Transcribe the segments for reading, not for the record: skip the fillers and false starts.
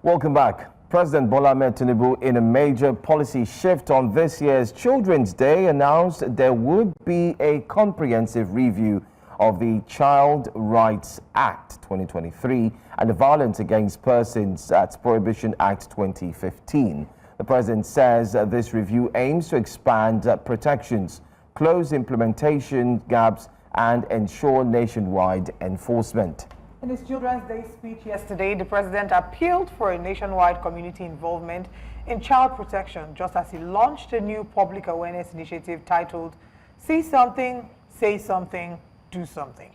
Welcome back. President Bola Ahmed Tinubu, in a major policy shift on this year's Children's Day, announced there would be a comprehensive review of the Child Rights Act 2023 and the Violence Against Persons, that's Prohibition Act 2015. The president says this review aims to expand protections, close implementation gaps, and ensure nationwide enforcement. In his Children's Day speech yesterday, the president appealed for a nationwide community involvement in child protection, just as he launched a new public awareness initiative titled See Something, Say Something, Do Something.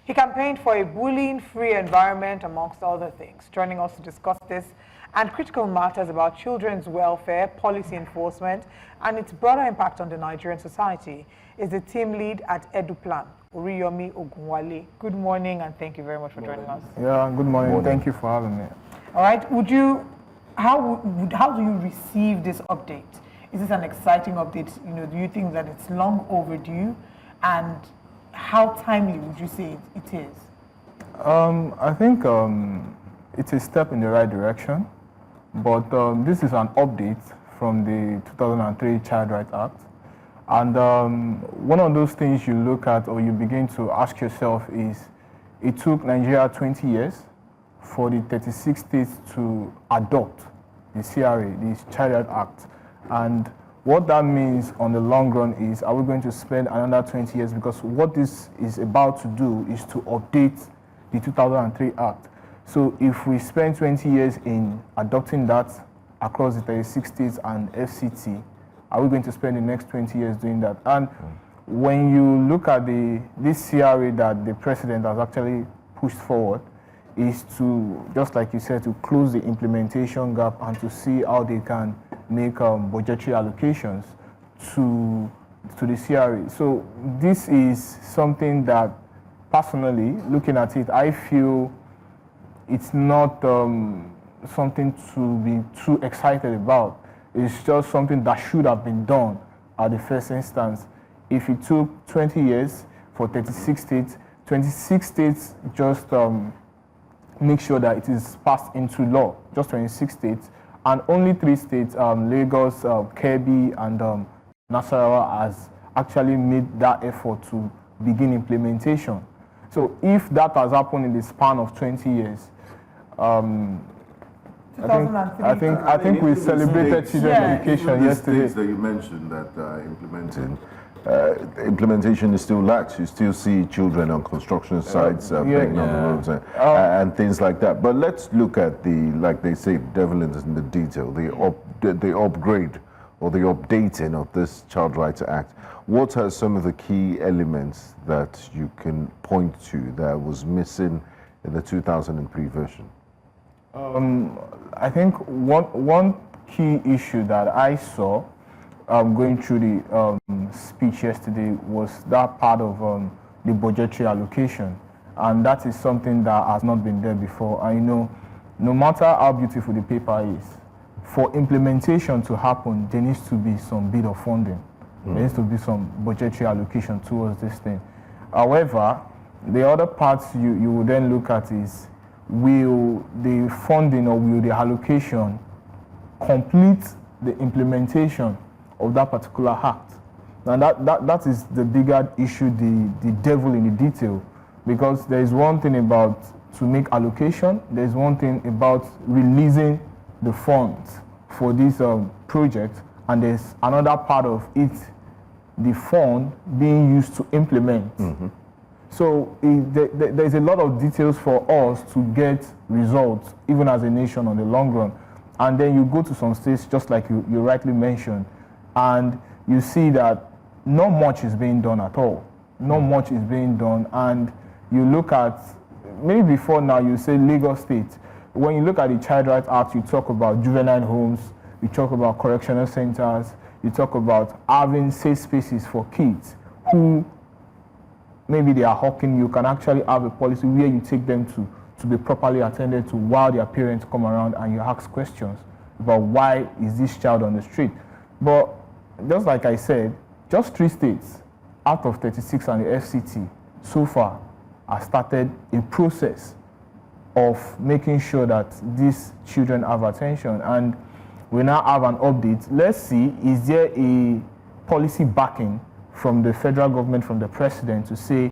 He campaigned for a bullying-free environment, amongst other things. Joining us to discuss this and critical matters about children's welfare, policy enforcement, and its broader impact on the Nigerian society is the team lead at Eduplan, Oriyomi Ogunwale. Good morning, and thank you very much for joining us. Yeah, good morning. Thank you for having me. All right, how do you receive this update? Is this an exciting update? Do you think that it's long overdue, and how timely would you say it is? I think it's a step in the right direction, but this is an update from the 2003 Child Rights Act. And one of those things you look at or you begin to ask yourself is, it took Nigeria 20 years for the 36 states to adopt the CRA, the Child Rights Act. And what that means on the long run is, are we going to spend another 20 years? Because what this is about to do is to update the 2003 Act. So if we spend 20 years in adopting that across the 36 states and FCT, are we going to spend the next 20 years doing that? And when you look at this CRA that the president has actually pushed forward, is to, just like you said, to close the implementation gap and to see how they can make budgetary allocations to the CRA. So this is something that, personally, looking at it, I feel it's not something to be too excited about. It's just something that should have been done at the first instance. If it took 20 years for 36 states, 26 states just make sure that it is passed into law, just 26 states, and only 3 states, Lagos, Kebbi, and Nasarawa, has actually made that effort to begin implementation. So if that has happened in the span of 20 years, I think we celebrated children's education yesterday. States that you mentioned that implementation is still lax. You still see children on construction sites playing on the roads and things like that. But let's look at like they say, devil is in the detail, the upgrade or the updating of this Child Rights Act. What are some of the key elements that you can point to that was missing in the 2003 version? I think one key issue that I saw going through the speech yesterday was that part of the budgetary allocation, and that is something that has not been there before. I know no matter how beautiful the paper is, for implementation to happen, there needs to be some bit of funding. There needs to be some budgetary allocation towards this thing. However, the other parts you will then look at is, will the funding or will the allocation complete the implementation of that particular act? And that is the bigger issue, the devil in the detail, because there is one thing about to make allocation, there is one thing about releasing the funds for this project, and there's another part of it, the fund being used to implement. So there's a lot of details for us to get results, even as a nation, on the long run. And then you go to some states, just like you rightly mentioned, and you see that not much is being done at all. Not much is being done. And you look at, maybe before now, you say Lagos State. When you look at the Child Rights Act, you talk about juvenile homes, you talk about correctional centers, you talk about having safe spaces for kids who maybe they are hawking. You can actually have a policy where you take them to be properly attended to while their parents come around, and you ask questions about why is this child on the street. But just like I said, just 3 states out of 36 and the FCT so far have started a process of making sure that these children have attention. And we now have an update. Let's see, is there a policy backing from the federal government, from the president, to say,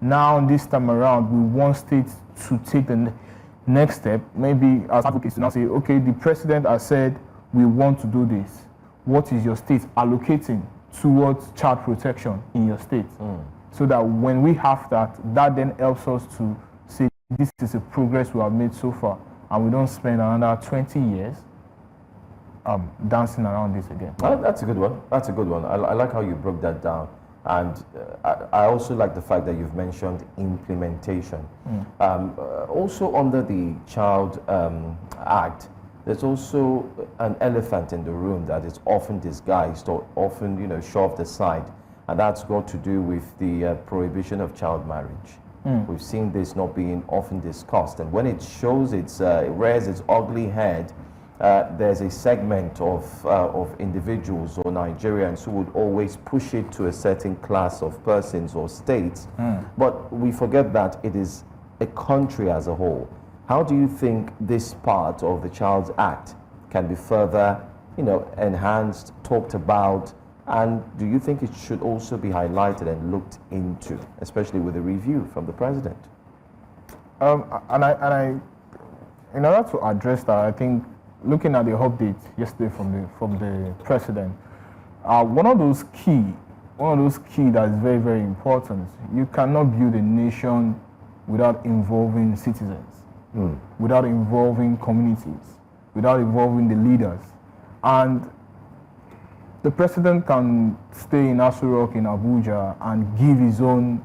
now this time around, we want states to take the next step, maybe as advocates to now say, okay, the president has said we want to do this. What is your state allocating towards child protection in your state? So that when we have that, that then helps us to say this is the progress we have made so far, and we don't spend another 20 years dancing around this again. That's a good one. That's a good one. I like how you broke that down. And I also like the fact that you've mentioned implementation. Also under the Child Act, there's also an elephant in the room that is often disguised or often, shoved aside, and that's got to do with the prohibition of child marriage. We've seen this not being often discussed, and when it shows it rears its ugly head, there's a segment of individuals or Nigerians who would always push it to a certain class of persons or states, but we forget that it is a country as a whole. How do you think this part of the Child's Act can be further, enhanced, talked about, and do you think it should also be highlighted and looked into, especially with a review from the president? And in order to address that, I think looking at the update yesterday from the president, one of those key that is very, very important. You cannot build a nation without involving citizens, without involving communities, without involving the leaders. And the president can stay in Aso Rock in Abuja and give his own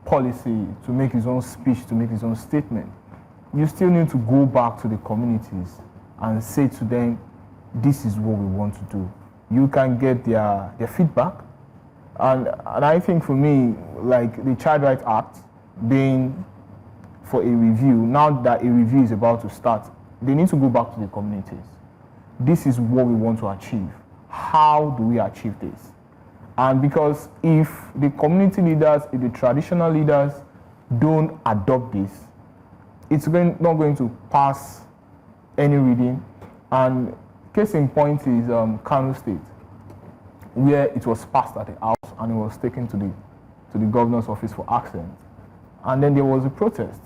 policy, to make his own speech, to make his own statement. You still need to go back to the communities and say to them, this is what we want to do. You can get their feedback. And I think for me, like the Child Rights Act being for a review, now that a review is about to start, they need to go back to the communities. This is what we want to achieve. How do we achieve this? And because if the community leaders, if the traditional leaders don't adopt this, it's not going to pass any reading. And case in point is Kano State, where it was passed at the House and it was taken to the governor's office for accent. And then there was a protest.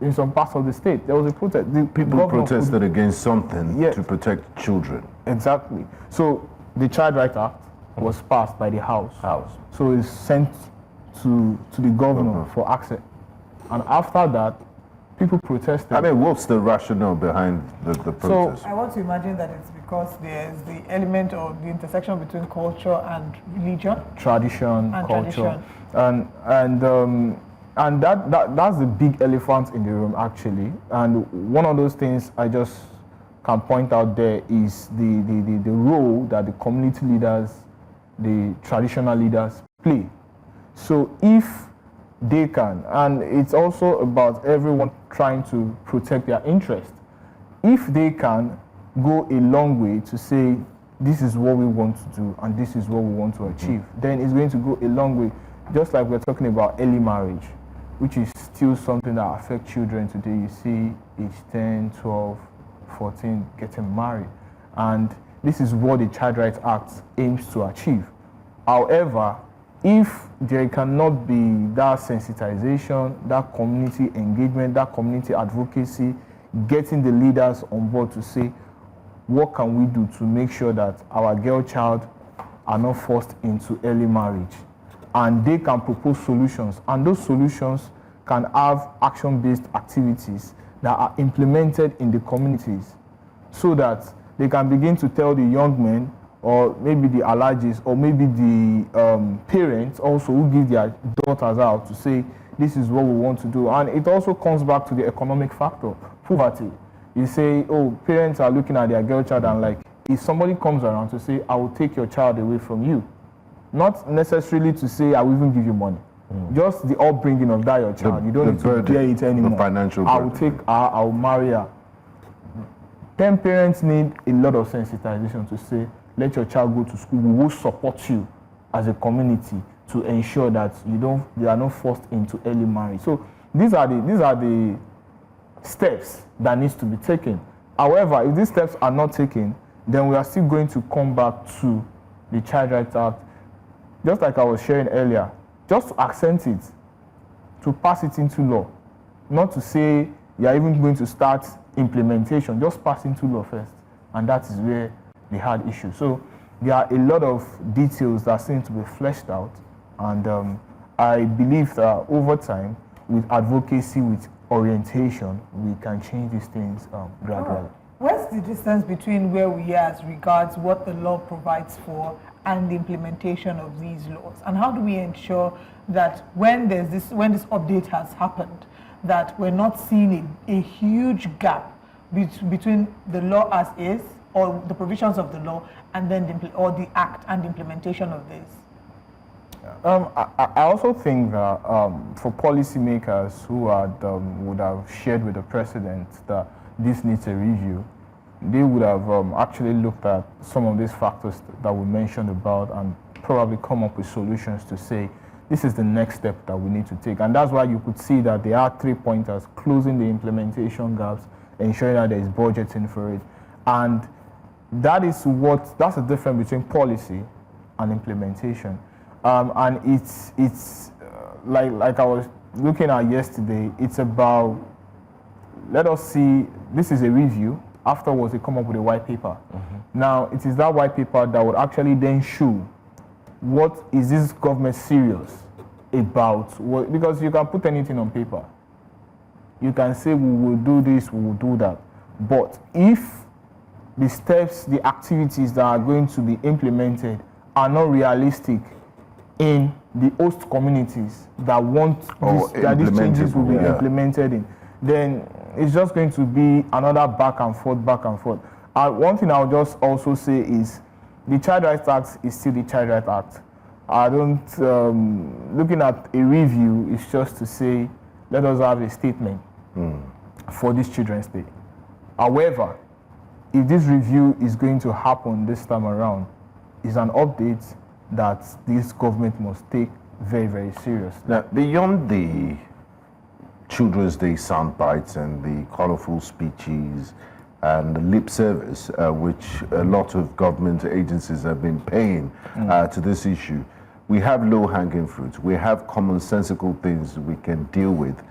In some parts of the state, there was a protest. People protested against something to protect children. Exactly. So the Child Rights Act was passed by the House. So it's sent to the governor for accent. And after that, people protested. I mean, what's the rationale behind the protest? So I want to imagine that it's because there's the element of the intersection between culture and religion. Tradition, culture. And that's the big elephant in the room, actually. And one of those things I just can point out there is the role that the community leaders, the traditional leaders play. So if they can, and it's also about everyone trying to protect their interest, if they can go a long way to say, this is what we want to do and this is what we want to achieve, then it's going to go a long way. Just like we're talking about early marriage, which is still something that affects children today. You see age 10, 12, 14 getting married. And this is what the Child Rights Act aims to achieve. However, if there cannot be that sensitization, that community engagement, that community advocacy, getting the leaders on board to say, what can we do to make sure that our girl child are not forced into early marriage? And they can propose solutions, and those solutions can have action-based activities that are implemented in the communities so that they can begin to tell the young men, or maybe the allergies, or maybe the parents also who give their daughters out to say, this is what we want to do. And it also comes back to the economic factor, poverty. You say, oh, parents are looking at their girl child and like, if somebody comes around to say, I will take your child away from you, not necessarily to say I will even give you money. Just the upbringing of that your child. You don't need to bear it anymore. The financial I will take her, I will marry her. Then parents need a lot of sensitization to say, let your child go to school. We will support you as a community to ensure that you are not forced into early marriage. So these are the steps that needs to be taken. However, if these steps are not taken, then we are still going to come back to the Child Rights Act, just like I was sharing earlier, just to accent it, to pass it into law, not to say you are even going to start implementation, just pass into law first, and that is where the hard issue. So there are a lot of details that seem to be fleshed out, and I believe that over time, with advocacy, with orientation, we can change these things gradually. What's the distance between where we are as regards what the law provides for and the implementation of these laws? And how do we ensure that when this update has happened, that we're not seeing a huge gap between the law as is, or the provisions of the law, and then the act and the implementation of this? I also think that for policymakers who would have shared with the president that this needs a review, they would have actually looked at some of these factors that we mentioned about and probably come up with solutions to say, this is the next step that we need to take. And that's why you could see that there are 3 pointers: closing the implementation gaps, ensuring that there is budgeting for it. And that's the difference between policy and implementation. And it's like I was looking at yesterday, it's about, let us see, this is a review. Afterwards, they come up with a white paper. Now, it is that white paper that would actually then show what is this government serious about. Because you can put anything on paper. You can say, we will do this, we will do that. But if the steps, the activities that are going to be implemented are not realistic in the host communities that want that these changes will be implemented in, then it's just going to be another back and forth. One thing I'll just also say is the Child Rights Act is still the Child Rights Act. I don't, looking at a review is just to say, let us have a statement for this Children's Day. However, if this review is going to happen this time around, it's an update that this government must take very, very seriously. Now, beyond the Children's Day sound bites and the colorful speeches and the lip service, which a lot of government agencies have been paying to this issue, we have low-hanging fruit. We have commonsensical things we can deal with.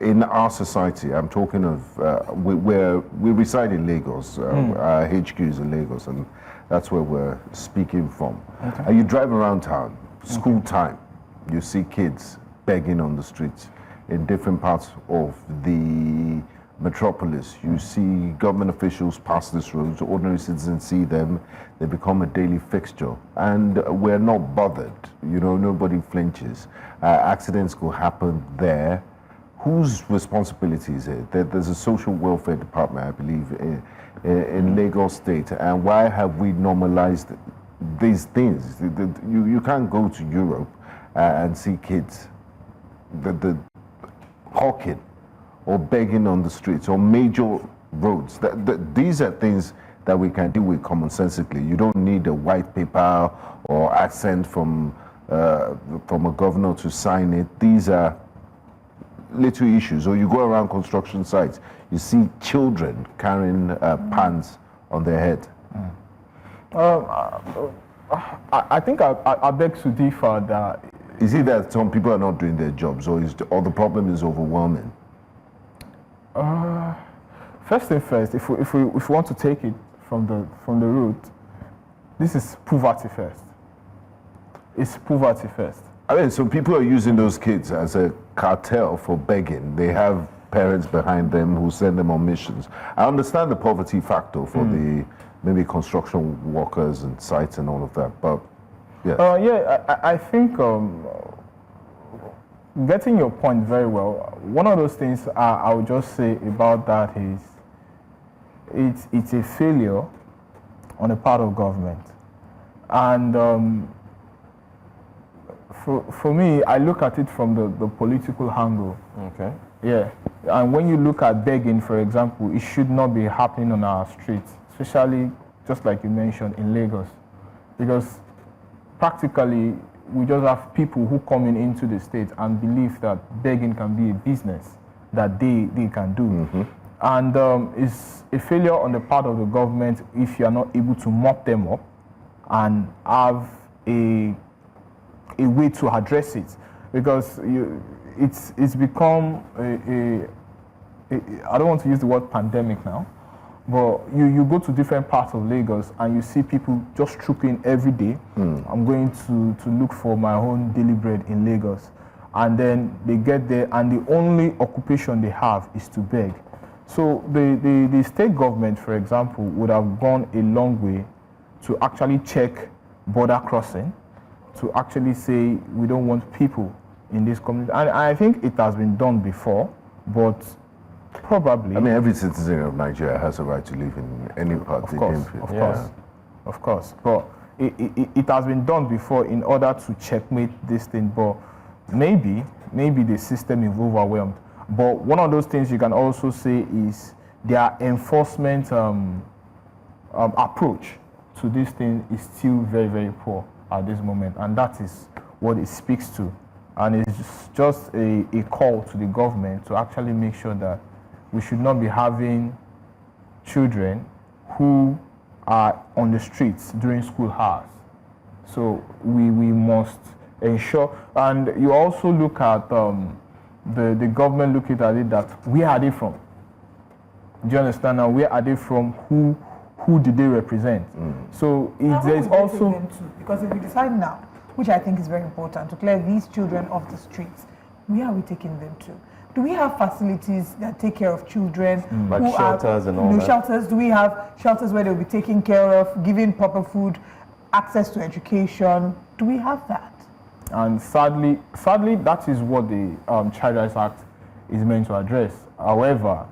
In our society, I'm talking of, we reside in Lagos, our HQ is in Lagos, and that's where we're speaking from. Okay. And you drive around town, school time, you see kids begging on the streets. In different parts of the metropolis, you see government officials pass this road, ordinary citizens see them, they become a daily fixture. And we're not bothered, nobody flinches. Accidents could happen there. Whose responsibility is it? There's a social welfare department, I believe, in Lagos State. And why have we normalized these things? You can't go to Europe and see kids hawking or begging on the streets or major roads. These are things that we can deal with commonsensically. You don't need a white paper or accent from a governor to sign it. These are little issues. Or you go around construction sites, you see children carrying pans on their head. I think I beg to differ that. Is it that some people are not doing their jobs, or the problem is overwhelming? First thing first, if we want to take it from the root, this is poverty first. It's poverty first. I mean, so people are using those kids as a cartel for begging. They have parents behind them who send them on missions. I understand the poverty factor for the maybe construction workers and sites and all of that, but yeah. I think getting your point very well. One of those things I would just say about that is it's a failure on the part of government, and for me, I look at it from the political angle. Okay. Yeah, and when you look at begging, for example, it should not be happening on our streets, especially just like you mentioned in Lagos, because practically we just have people who coming into the state and believe that begging can be a business that they can do. And it's a failure on the part of the government if you are not able to mop them up and have a way to address it, because it's become I don't want to use the word pandemic now, but you go to different parts of Lagos and you see people just trooping every day. I'm going to look for my own daily bread in Lagos, and then they get there and the only occupation they have is to beg. So the state government, for example, would have gone a long way to actually check border crossing, to actually say we don't want people in this community. And I think it has been done before, but probably... I mean, every citizen of Nigeria has a right to live in any part they came from. Of course. But it has been done before in order to checkmate this thing, but maybe the system is overwhelmed. But one of those things you can also say is their enforcement approach to this thing is still very, very poor at this moment, and that is what it speaks to. And it's just a call to the government to actually make sure that we should not be having children who are on the streets during school hours. So we must ensure, and you also look at the government looking at it that where are they from? Do you understand now? Where are they from? Who do they represent? So there's also... Because if we decide now, which I think is very important, to clear these children off the streets, where are we taking them to? Do we have facilities that take care of children? Like shelters and all that? Shelters. Do we have shelters where they'll be taken care of, given proper food, access to education? Do we have that? And sadly, that is what the Child Rights Act is meant to address. However,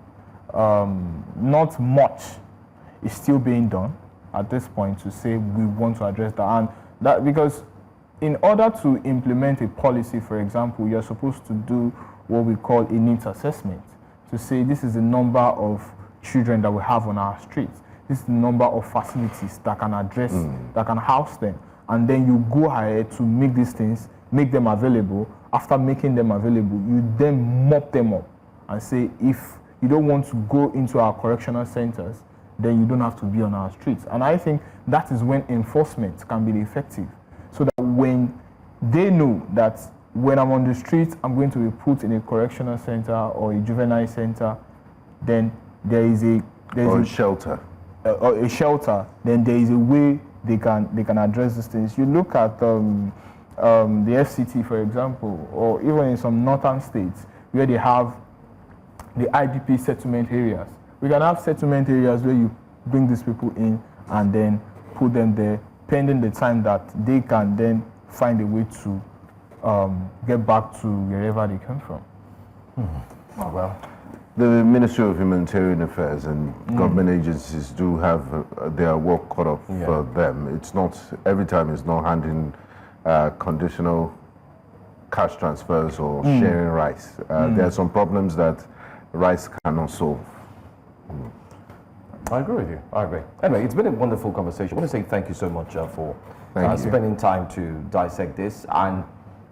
not much is still being done at this point to say we want to address that. And that because in order to implement a policy, for example, you're supposed to do what we call a needs assessment to say this is the number of children that we have on our streets. This is the number of facilities that can address, that can house them. And then you go ahead to make these things, make them available. After making them available, you then mop them up and say, if you don't want to go into our correctional centers, then you don't have to be on our streets. And I think that is when enforcement can be effective. So that when they know that when I'm on the street, I'm going to be put in a correctional center or a juvenile center, then there is a shelter. A shelter, then there is a way they can address these things. You look at the FCT, for example, or even in some northern states where they have the IDP settlement areas. We can have settlement areas where you bring these people in and then put them there, pending the time that they can then find a way to get back to wherever they come from. Oh, well. The Ministry of Humanitarian Affairs and government agencies do have their work cut off for them. It's not, every time it's not handing conditional cash transfers or sharing rice. There are some problems that rice cannot solve. I agree with you. I agree. Anyway, it's been a wonderful conversation. I want to say thank you so much for spending time to dissect this. And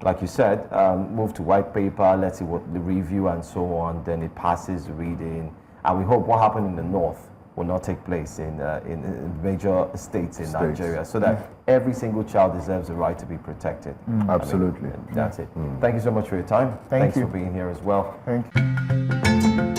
like you said, move to white paper, let's see what the review and so on, then it passes reading. And we hope what happened in the north will not take place in major states in Nigeria, so that every single child deserves the right to be protected. Absolutely. I mean, that's it. Thank you so much for your time. Thanks for being here as well. Thank you.